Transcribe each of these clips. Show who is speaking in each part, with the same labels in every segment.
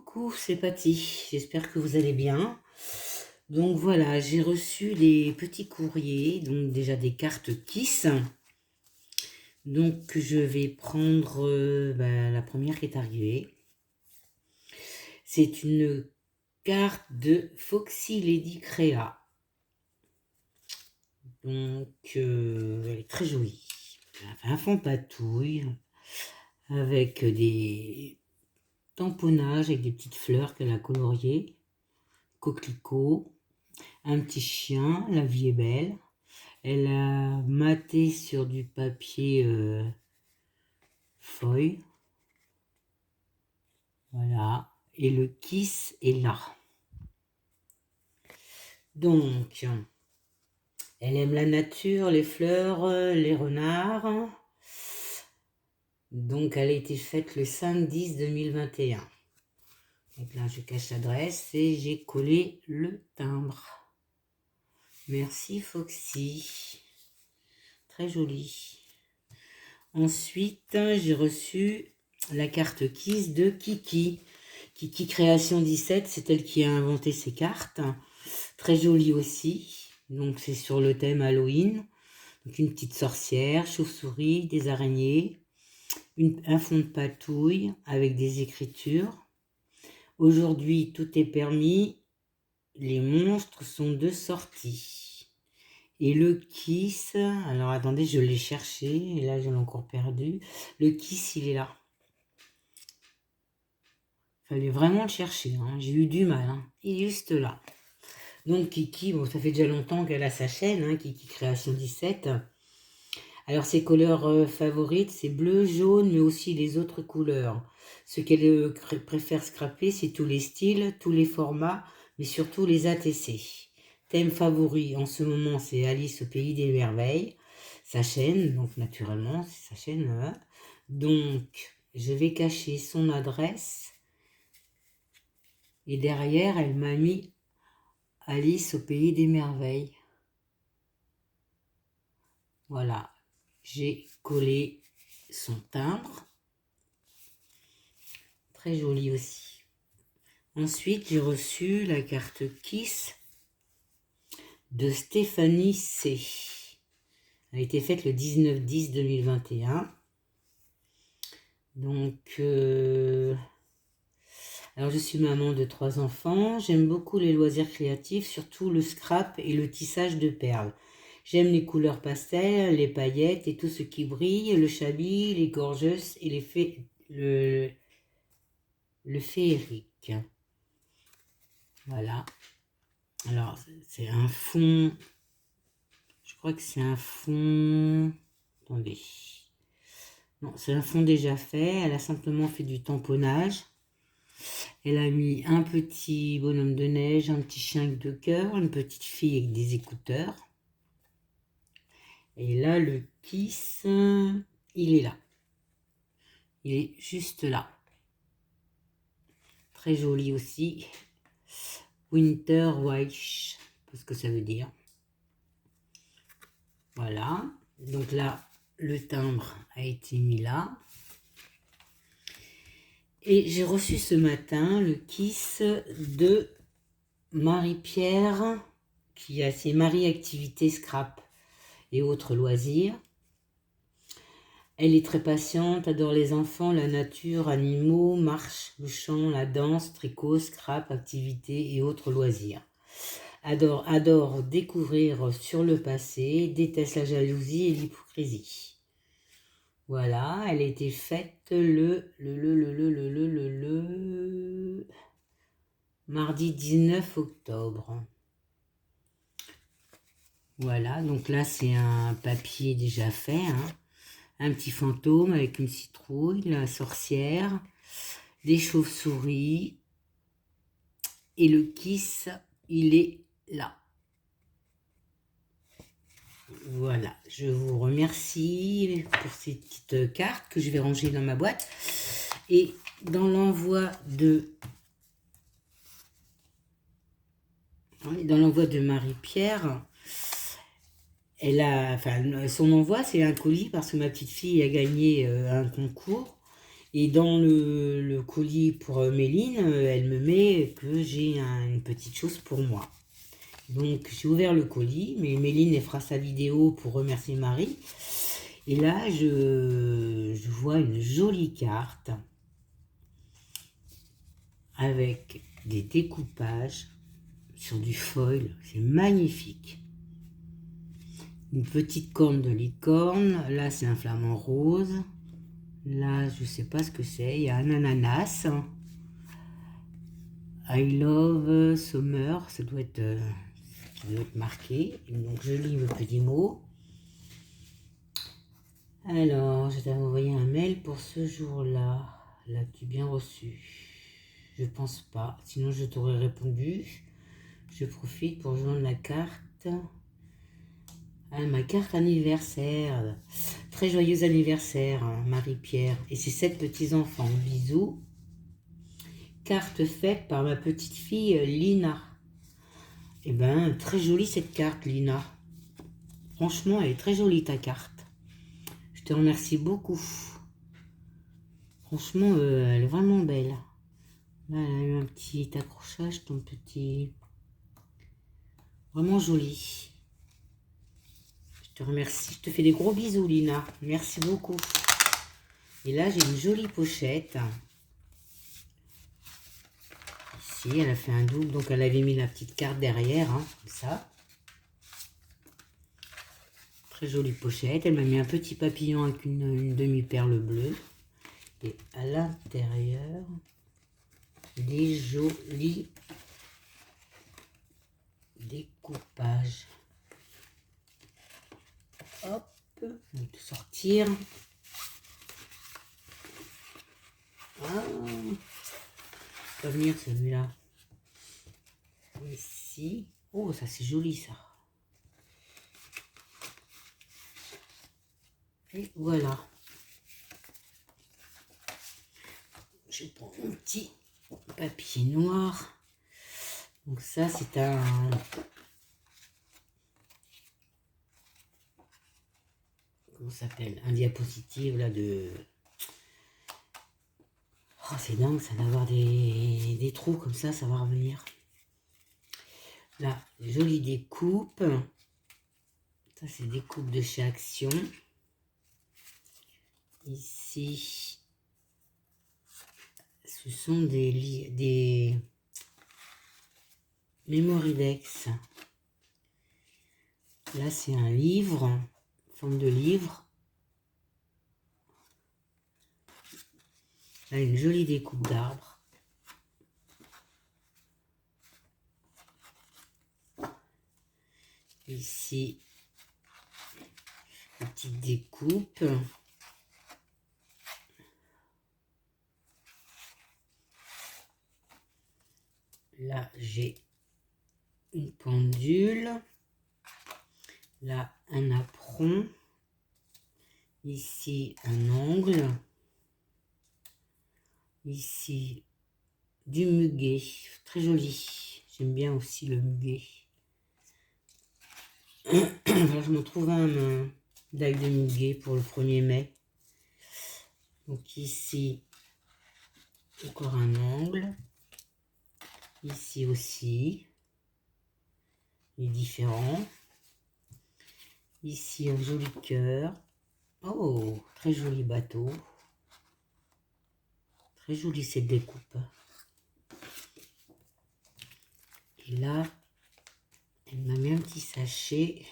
Speaker 1: Coucou, c'est Patty. J'espère que vous allez bien. Donc voilà, j'ai reçu des petits courriers, donc déjà des cartes Kiss. Donc je vais prendre la première qui est arrivée. C'est une carte de Foxy Lady Crea. Donc elle est très jolie. Elle fait un fond patouille avec des tamponnages avec des petites fleurs qu'elle a coloriées, coquelicots. Un petit chien, la vie est belle. Elle a maté sur du papier feuille. Voilà. Et le kiss est là. Donc, elle aime la nature, les fleurs, les renards. Donc, elle a été faite le 5-10-2021. Donc là, je cache l'adresse et j'ai collé le timbre. Merci Foxy. Très joli. Ensuite, j'ai reçu la carte Kiss de Kiki. Kiki Création 17, c'est elle qui a inventé ces cartes. Très jolie aussi. Donc c'est sur le thème Halloween. Donc une petite sorcière, chauve-souris, des araignées, un fond de patouille avec des écritures. Aujourd'hui, tout est permis. Les monstres sont de sortie. Et le kiss, alors attendez, je l'ai cherché, et là je l'ai encore perdu. Le kiss, il est là. Fallait vraiment le chercher, hein. J'ai eu du mal, hein. Il est juste là. Donc Kiki, bon, ça fait déjà longtemps qu'elle a sa chaîne, hein, Kiki Création 17. Alors ses couleurs favorites, c'est bleu, jaune, mais aussi les autres couleurs. Ce qu'elle préfère scraper, c'est tous les styles, tous les formats, mais surtout les ATC. Thème favori en ce moment, c'est Alice au pays des merveilles. Sa chaîne, donc naturellement, c'est sa chaîne. Donc, je vais cacher son adresse. Et derrière, elle m'a mis Alice au pays des merveilles. Voilà, j'ai collé son timbre. Très joli aussi. Ensuite, j'ai reçu la carte Kiss de Stéphanie C. Elle a été faite le 19-10-2021. Donc, alors je suis maman de 3 enfants. J'aime beaucoup les loisirs créatifs, surtout le scrap et le tissage de perles. J'aime les couleurs pastel, les paillettes et tout ce qui brille, le chablis, les gorgeous et le féerique. Voilà. Alors, c'est un fond. Je crois que c'est un fond. Attendez. Non, c'est un fond déjà fait. Elle a simplement fait du tamponnage. Elle a mis un petit bonhomme de neige, un petit chien avec 2 cœurs, une petite fille avec des écouteurs. Et là, le kiss, il est là. Il est juste là. Très joli aussi. Winter Wish, je sais pas ce que ça veut dire. Voilà. Donc là, le timbre a été mis là. Et j'ai reçu ce matin le kiss de Marie-Pierre, qui a ses Marie Activités Scrap et autres loisirs. Elle est très patiente, adore les enfants, la nature, animaux, marche, le chant, la danse, tricot, scrap, activités et autres loisirs. Adore découvrir sur le passé, déteste la jalousie et l'hypocrisie. Voilà, elle a été faite le mardi 19 octobre. Voilà, donc là c'est un papier déjà fait, hein. Un petit fantôme avec une citrouille, la sorcière, des chauves-souris. Et le kiss, il est là. Voilà, je vous remercie pour ces petites cartes que je vais ranger dans ma boîte. Et dans l'envoi de Marie-Pierre, son envoi, c'est un colis parce que ma petite fille a gagné un concours. Et dans le colis pour Méline, elle me met que j'ai une petite chose pour moi. Donc j'ai ouvert le colis, mais Méline elle fera sa vidéo pour remercier Marie. Et là, je vois une jolie carte avec des découpages sur du foil. C'est magnifique. Une petite corne de licorne. Là, c'est un flamant rose. Là, je sais pas ce que c'est. Il y a un ananas. I love summer. Ça doit être marqué. Donc, je lis le petit mot. Alors, je t'avais envoyé un mail pour ce jour-là. L'as-tu bien reçu? Je pense pas. Sinon, je t'aurais répondu. Je profite pour joindre la carte. Ah, ma carte anniversaire. Très joyeux anniversaire, hein, Marie-Pierre. Et ses 7 petits-enfants. Bisous. Carte faite par ma petite fille Lina. Eh ben, très jolie cette carte, Lina. Franchement, elle est très jolie ta carte. Je te remercie beaucoup. Franchement, elle est vraiment belle. Là, elle a eu un petit accrochage, ton petit... Vraiment joli. Je te remercie. Je te fais des gros bisous, Lina. Merci beaucoup. Et là, j'ai une jolie pochette. Ici, elle a fait un double. Donc, elle avait mis la petite carte derrière, hein, comme ça. Très jolie pochette. Elle m'a mis un petit papillon avec une demi-perle bleue. Et à l'intérieur, des jolis découpages. Hop, on va tout sortir. Ah, va venir celui-là. Ici. Oh, ça c'est joli ça. Et voilà. Je prends mon petit papier noir. Donc ça c'est un... Comment ça s'appelle? Un diapositive là de... Oh, c'est dingue ça d'avoir des trous comme ça va revenir. Là, jolie découpe. Ça c'est découpe de chez Action. Ici, ce sont des Mémoridex. Là, c'est un livre, forme de livre. Là, une jolie découpe d'arbre. Ici, une petite découpe. Là, j'ai une pendule. Là, un apron. Ici, un ongle. Ici, du muguet. Très joli. J'aime bien aussi le muguet. Là, je me trouve un dague de muguet pour le 1er mai. Donc ici, encore un ongle. Ici aussi. Les différents. Ici, un joli cœur. Oh, très joli bateau. Très jolie cette découpe. Et là, elle m'a mis un petit sachet.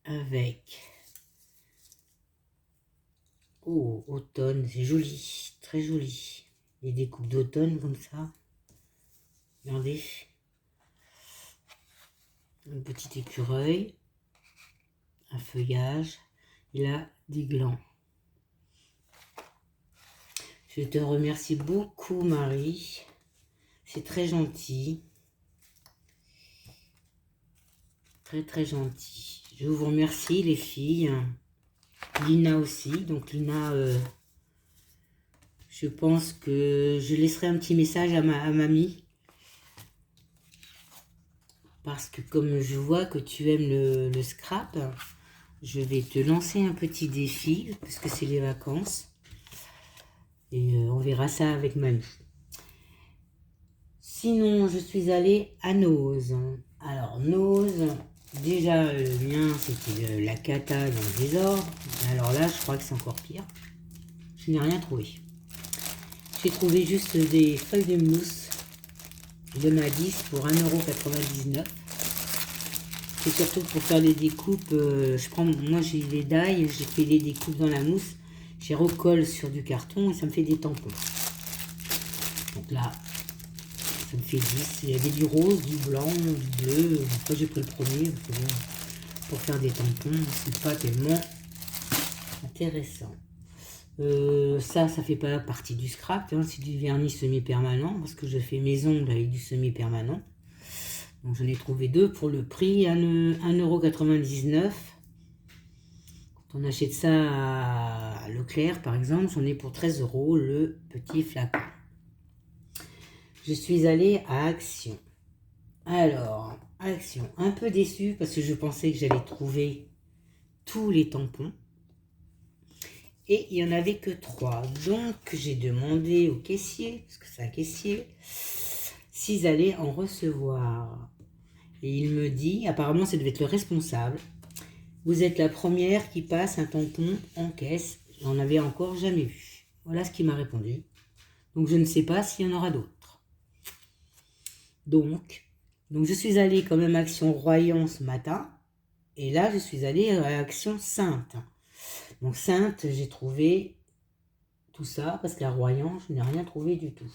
Speaker 1: Avec... Oh, automne, c'est joli. Très joli. Les découpes d'automne comme ça. Regardez. Un petit écureuil. Un feuillage. Et là, des glands. Je te remercie beaucoup, Marie. C'est très gentil. Très, très gentil. Je vous remercie, les filles. Lina aussi. Donc, Lina, je pense que je laisserai un petit message à mamie. parce que comme je vois que tu aimes le scrap, je vais te lancer un petit défi, parce que c'est les vacances. Et on verra ça avec mamie. Sinon, je suis allée à Nose. Alors, Nose, déjà, le mien, c'était la cata dans le désordre. Alors là, je crois que c'est encore pire. Je n'ai rien trouvé. J'ai trouvé juste des feuilles de mousse. Il y en a 10 pour 1,99 €. C'est surtout pour faire les découpes. Moi j'ai les die, j'ai fait les découpes dans la mousse. J'ai recolle sur du carton et ça me fait des tampons. Donc là, ça me fait 10. Il y avait du rose, du blanc, du bleu. Après j'ai pris le premier pour faire des tampons. C'est pas tellement intéressant. Ça fait pas partie du scrap, hein, c'est du vernis semi-permanent parce que je fais mes ongles avec du semi-permanent. Donc j'en ai trouvé deux pour le prix 1,99 €. Quand on achète ça à Leclerc par exemple, j'en ai pour 13 € le petit flacon. Je suis allée à Action. Alors, Action, un peu déçue parce que je pensais que j'allais trouver tous les tampons. Et il n'y en avait que 3. Donc, j'ai demandé au caissier, parce que c'est un caissier, s'ils allaient en recevoir. Et il me dit, apparemment, ça devait être le responsable. Vous êtes la première qui passe un tampon en caisse. J'en avais encore jamais vu. Voilà ce qu'il m'a répondu. Donc, je ne sais pas s'il y en aura d'autres. Donc, je suis allée quand même à Action Royan ce matin. Et là, je suis allée à Action Sainte. Donc Sainte, j'ai trouvé tout ça, parce qu'à Royan, je n'ai rien trouvé du tout.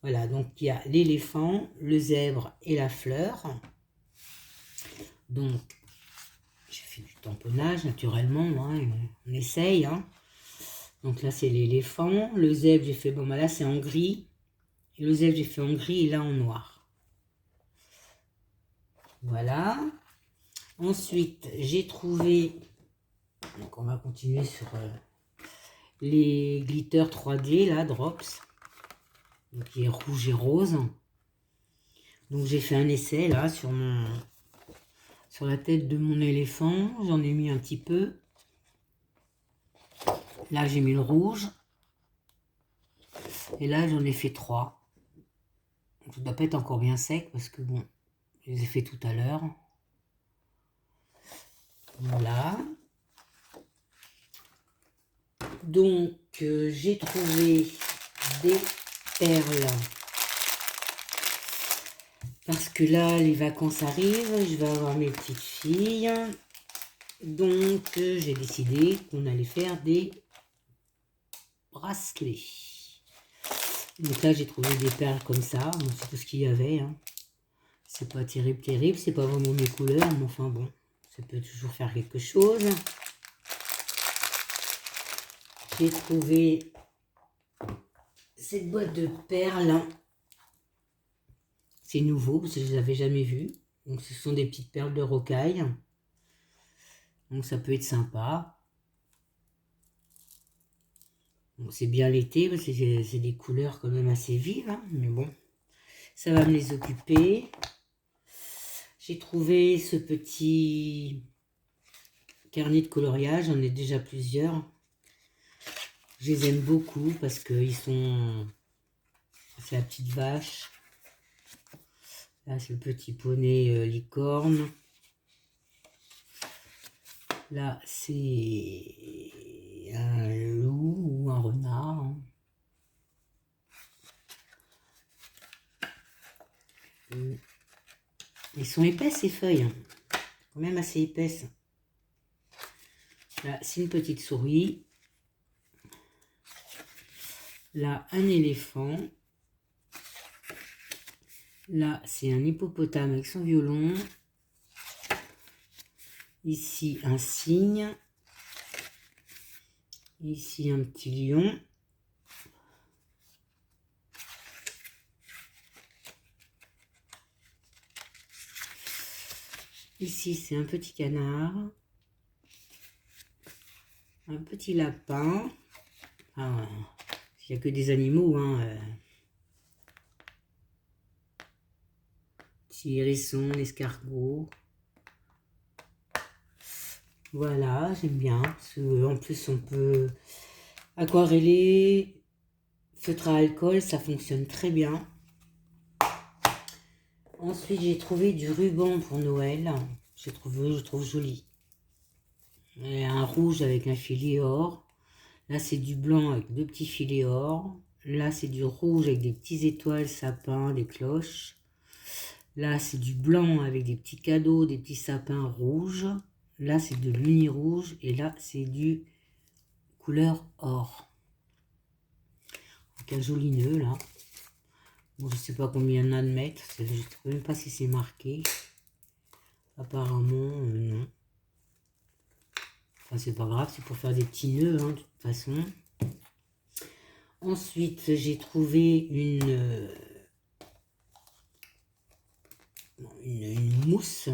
Speaker 1: Voilà, donc il y a l'éléphant, le zèbre et la fleur. Donc, j'ai fait du tamponnage, naturellement, hein, on essaye. Hein. Donc là, c'est l'éléphant. Le zèbre, j'ai fait, bon, bah là, c'est en gris. Et le zèbre, j'ai fait en gris et là, en noir. Voilà. Ensuite, j'ai trouvé... Donc, on va continuer sur les glitters 3D, là, Drops. Donc, il est rouge et rose. Donc, j'ai fait un essai, là, sur la tête de mon éléphant. J'en ai mis un petit peu. Là, j'ai mis le rouge. Et là, j'en ai fait 3. Ça doit pas être encore bien sec, parce que, bon, je les ai fait tout à l'heure. Voilà. Donc, j'ai trouvé des perles. Parce que là, les vacances arrivent, je vais avoir mes petites filles. Donc, j'ai décidé qu'on allait faire des bracelets. Donc là, j'ai trouvé des perles comme ça. Bon, c'est tout ce qu'il y avait. Hein. C'est pas terrible. C'est pas vraiment mes couleurs, mais enfin bon, ça peut toujours faire quelque chose. J'ai trouvé cette boîte de perles. C'est nouveau parce que je ne les avais jamais vues. Donc ce sont des petites perles de rocaille. Donc ça peut être sympa. Bon, c'est bien l'été parce que c'est des couleurs quand même assez vives. Hein, mais bon, ça va me les occuper. J'ai trouvé ce petit carnet de coloriage. J'en ai déjà plusieurs. Je les aime beaucoup parce qu'ils sont... C'est la petite vache. Là, c'est le petit poney licorne. Là, c'est un loup ou un renard. Ils sont épaisses, ces feuilles. Quand même assez épaisses. Là, c'est une petite souris. Là, un éléphant. Là, c'est un hippopotame avec son violon. Ici, un cygne. Ici, un petit lion. Ici, c'est un petit canard. Un petit lapin. Ah, il n'y a que des animaux, hein. petit hérisson, l'escargot. Voilà, j'aime bien. Parce que, en plus, on peut aquareller, feutre à alcool, ça fonctionne très bien. Ensuite, j'ai trouvé du ruban pour Noël. Je trouve joli. Et un rouge avec un filet or. Là, c'est du blanc avec 2 petits filets or. Là, c'est du rouge avec des petites étoiles, sapins, des cloches. Là, c'est du blanc avec des petits cadeaux, des petits sapins rouges. Là, c'est de l'uni rouge. Et là, c'est du couleur or. Avec un joli nœud, là. Bon, je sais pas combien il y en a de mètres. Je ne sais même pas si c'est marqué. Apparemment, non. Enfin, c'est pas grave, c'est pour faire des petits nœuds, hein, de toute façon. Ensuite, j'ai trouvé une mousse.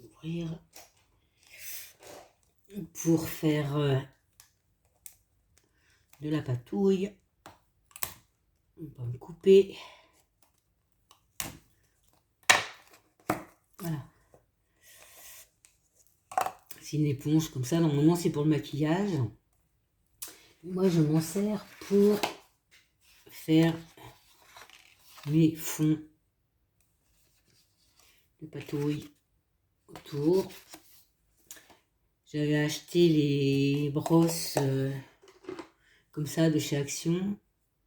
Speaker 1: Ouvrir. Pour faire de la patouille. On va me couper. Voilà. C'est une éponge comme ça. Normalement, c'est pour le maquillage. Moi, je m'en sers pour faire mes fonds de patouille autour. J'avais acheté les brosses comme ça de chez Action.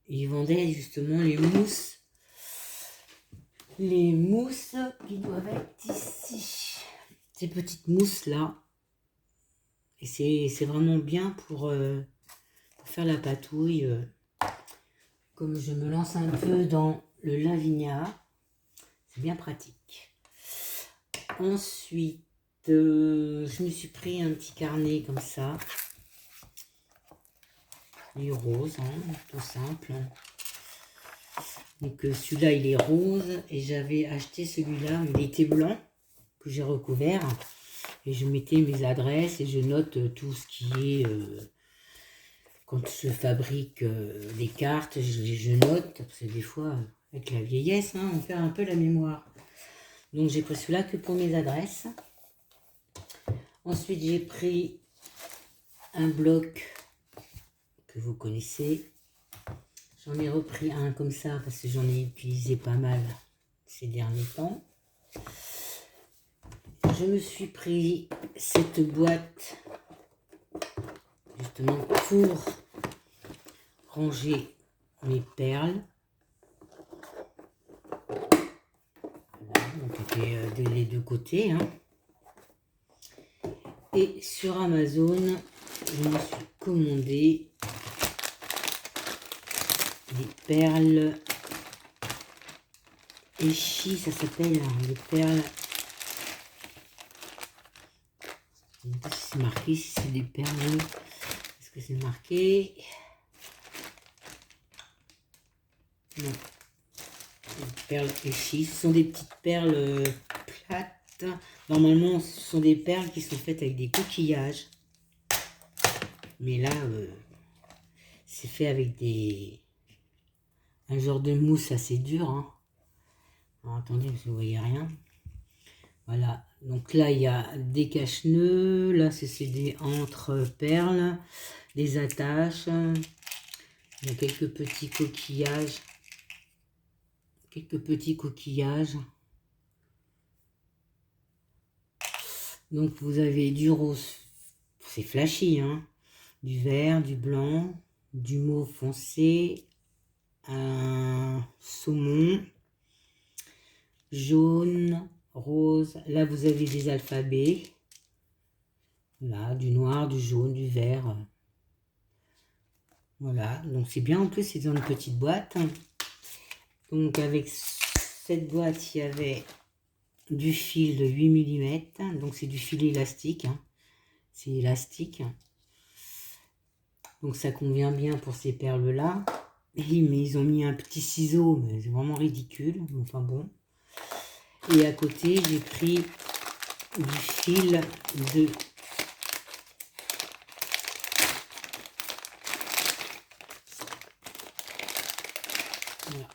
Speaker 1: Ils vendaient justement les mousses. Les mousses qui doivent être ici. Ces petites mousses là. Et c'est vraiment bien pour faire la patouille. Comme je me lance un peu dans le Lavinia. C'est bien pratique. Ensuite, je me suis pris un petit carnet comme ça. Il est rose, hein, tout simple. Donc celui-là, il est rose. Et j'avais acheté celui-là, il était blanc, que j'ai recouvert. Et je mettais mes adresses et je note tout ce qui est... quand je fabrique des cartes, je note. Parce que des fois, avec la vieillesse, hein, on perd un peu la mémoire. Donc j'ai pris celui-là que pour mes adresses. Ensuite, j'ai pris un bloc que vous connaissez. J'en ai repris un comme ça parce que j'en ai utilisé pas mal ces derniers temps. Je me suis pris cette boîte justement pour ranger mes perles. Voilà, donc c'était les deux côtés, hein. Et sur Amazon, je me suis commandé des perles Echi, ça s'appelle, hein, les perles. Je ne sais pas si c'est marqué, si c'est des perles. Est-ce que c'est marqué? Non. Les perles Echi, ce sont des petites perles plates. Normalement, ce sont des perles qui sont faites avec des coquillages. Mais là, c'est fait avec un genre de mousse assez dur. Hein. Alors, attendez, parce que vous ne voyez rien. Voilà. Donc là, il y a des cache-nœuds. Là, c'est des entre-perles. Des attaches. Il y a quelques petits coquillages. Donc vous avez du rose, c'est flashy, hein, du vert, du blanc, du mauve foncé, un saumon, jaune, rose. Là vous avez des alphabets, là, du noir, du jaune, du vert. Voilà, donc c'est bien, en plus c'est dans une petite boîte. Donc avec cette boîte, il y avait du fil de 8 mm, donc c'est du fil élastique, hein. C'est élastique, donc ça convient bien pour ces perles là. Mais ils ont mis un petit ciseau, mais c'est vraiment ridicule, enfin bon. Et à côté j'ai pris du fil de voilà.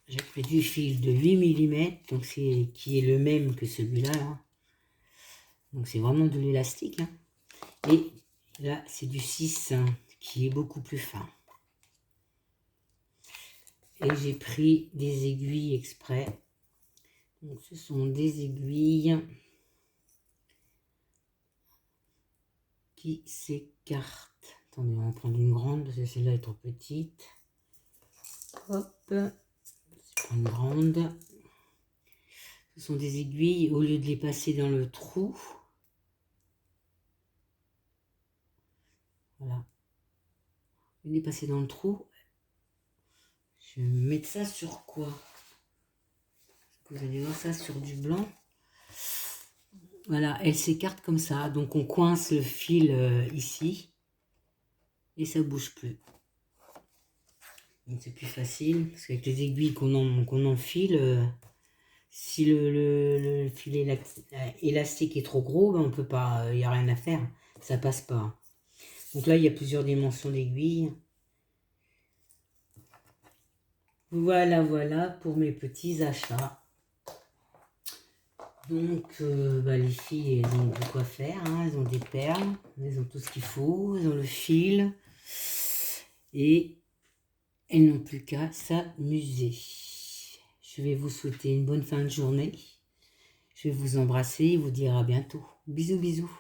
Speaker 1: j'ai pris du fil de 8 mm, donc qui est le même que celui-là. Là. Donc c'est vraiment de l'élastique. Hein. Et là, c'est du 6 hein, qui est beaucoup plus fin. Et j'ai pris des aiguilles exprès. Donc ce sont des aiguilles qui s'écartent. Attendez, on va prendre une grande parce que celle-là est trop petite. Hop, je prends une grande. Ce sont des aiguilles, au lieu de les passer dans le trou, voilà, au lieu de les passer dans le trou, je vais mettre ça sur quoi? Vous allez voir ça sur du blanc. Voilà, elle s'écarte comme ça, donc on coince le fil ici, et ça bouge plus. Donc c'est plus facile, parce qu'avec les aiguilles qu'on enfile, si le fil élastique est trop gros, ben on peut pas, il n'y a rien à faire, ça passe pas. Donc là, il y a plusieurs dimensions d'aiguilles. Voilà, voilà pour mes petits achats. Donc, les filles, elles ont de quoi faire. Hein. Elles ont des perles, elles ont tout ce qu'il faut, elles ont le fil. Et elles n'ont plus qu'à s'amuser. Je vais vous souhaiter une bonne fin de journée. Je vais vous embrasser et vous dire à bientôt. Bisous, bisous.